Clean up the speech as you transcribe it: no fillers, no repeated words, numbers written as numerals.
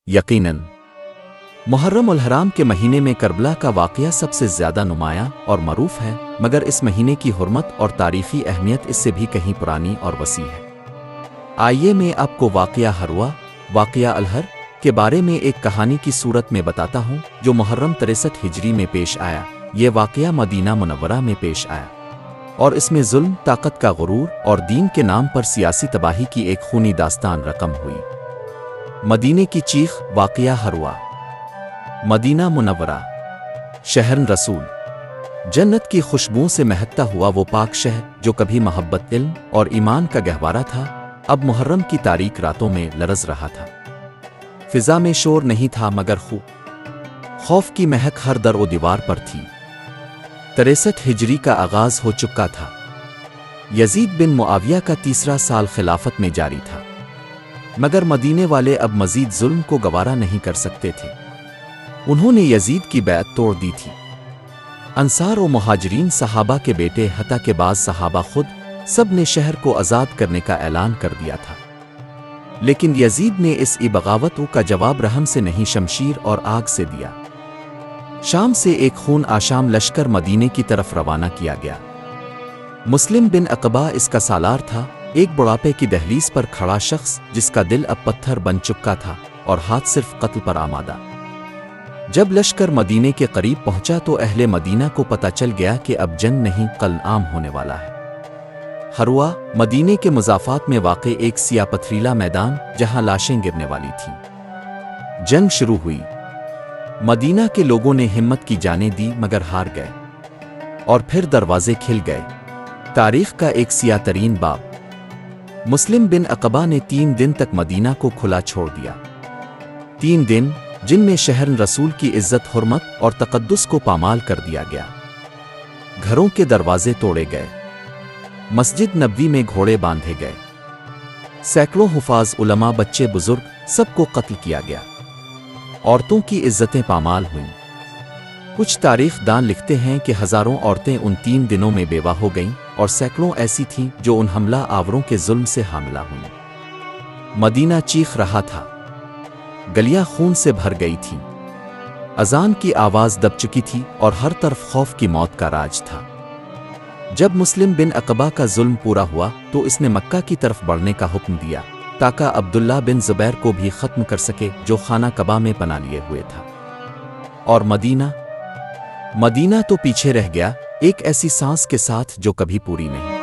یقیناً محرم الحرام کے مہینے میں کربلا کا واقعہ سب سے زیادہ نمایاں اور معروف ہے، مگر اس مہینے کی حرمت اور تاریخی اہمیت اس سے بھی کہیں پرانی اور وسیع ہے۔ آئیے میں آپ کو واقعہ ہروا، واقعہ الحر کے بارے میں ایک کہانی کی صورت میں بتاتا ہوں جو محرم 63 ہجری میں پیش آیا۔ یہ واقعہ مدینہ منورہ میں پیش آیا اور اس میں ظلم، طاقت کا غرور اور دین کے نام پر سیاسی تباہی کی ایک خونی داستان رقم ہوئی۔ مدینے کی چیخ، واقعہ ہروا۔ مدینہ منورہ، شہر رسول، جنت کی خوشبو سے مہکتا ہوا وہ پاک شہر جو کبھی محبت، علم اور ایمان کا گہوارہ تھا، اب محرم کی تاریک راتوں میں لرز رہا تھا۔ فضا میں شور نہیں تھا مگر خوف کی مہک ہر در و دیوار پر تھی۔ 63 ہجری کا آغاز ہو چکا تھا۔ یزید بن معاویہ کا تیسرا سال خلافت میں جاری تھا، مگر مدینے والے اب مزید ظلم کو گوارا نہیں کر سکتے تھے۔ انہوں نے یزید کی بیعت توڑ دی تھی۔ انصار و مہاجرین، صحابہ کے بیٹے، حتیٰ کہ بعض صحابہ خود، سب نے شہر کو آزاد کرنے کا اعلان کر دیا تھا۔ لیکن یزید نے اس بغاوت کا جواب رحم سے نہیں، شمشیر اور آگ سے دیا۔ شام سے ایک خون آشام لشکر مدینے کی طرف روانہ کیا گیا۔ مسلم بن عقبہ اس کا سالار تھا، ایک بڑھاپے کی دہلیز پر کھڑا شخص جس کا دل اب پتھر بن چکا تھا اور ہاتھ صرف قتل پر آمادہ۔ جب لشکر مدینے کے قریب پہنچا تو اہل مدینہ کو پتہ چل گیا کہ اب جنگ نہیں، قتل عام ہونے والا ہے۔ ہروا، مدینے کے مضافات میں واقع ایک سیاہ پتھریلا میدان جہاں لاشیں گرنے والی تھیں۔ جنگ شروع ہوئی۔ مدینہ کے لوگوں نے ہمت کی جانیں دی مگر ہار گئے، اور پھر دروازے کھل گئے۔ تاریخ کا ایک سیاہ ترین باب۔ مسلم بن عقبہ نے 3 دن تک مدینہ کو کھلا چھوڑ دیا۔ 3 دن جن میں شہر رسول کی عزت، حرمت اور تقدس کو پامال کر دیا گیا۔ گھروں کے دروازے توڑے گئے، مسجد نبوی میں گھوڑے باندھے گئے، سینکڑوں حفاظ، علماء، بچے، بزرگ، سب کو قتل کیا گیا۔ عورتوں کی عزتیں پامال ہوئیں۔ کچھ تاریخ دان لکھتے ہیں کہ ہزاروں عورتیں ان 3 دنوں میں بیوہ ہو گئیں اور سینکڑوں ایسی تھیں جو ان حملہ آوروں کے ظلم سے حاملہ ہوئیں۔ مدینہ چیخ رہا تھا، گلیاں خون سے بھر گئی تھیں، اذان کی آواز دب چکی تھی اور ہر طرف خوف کی موت کا راج تھا۔ جب مسلم بن عقبہ کا ظلم پورا ہوا تو اس نے مکہ کی طرف بڑھنے کا حکم دیا تاکہ عبداللہ بن زبیر کو بھی ختم کر سکے جو خانہ کعبہ میں پناہ لیے ہوئے تھا۔ اور مدینہ تو پیچھے رہ گیا، ایک ایسی سانس کے ساتھ جو کبھی پوری نہیں۔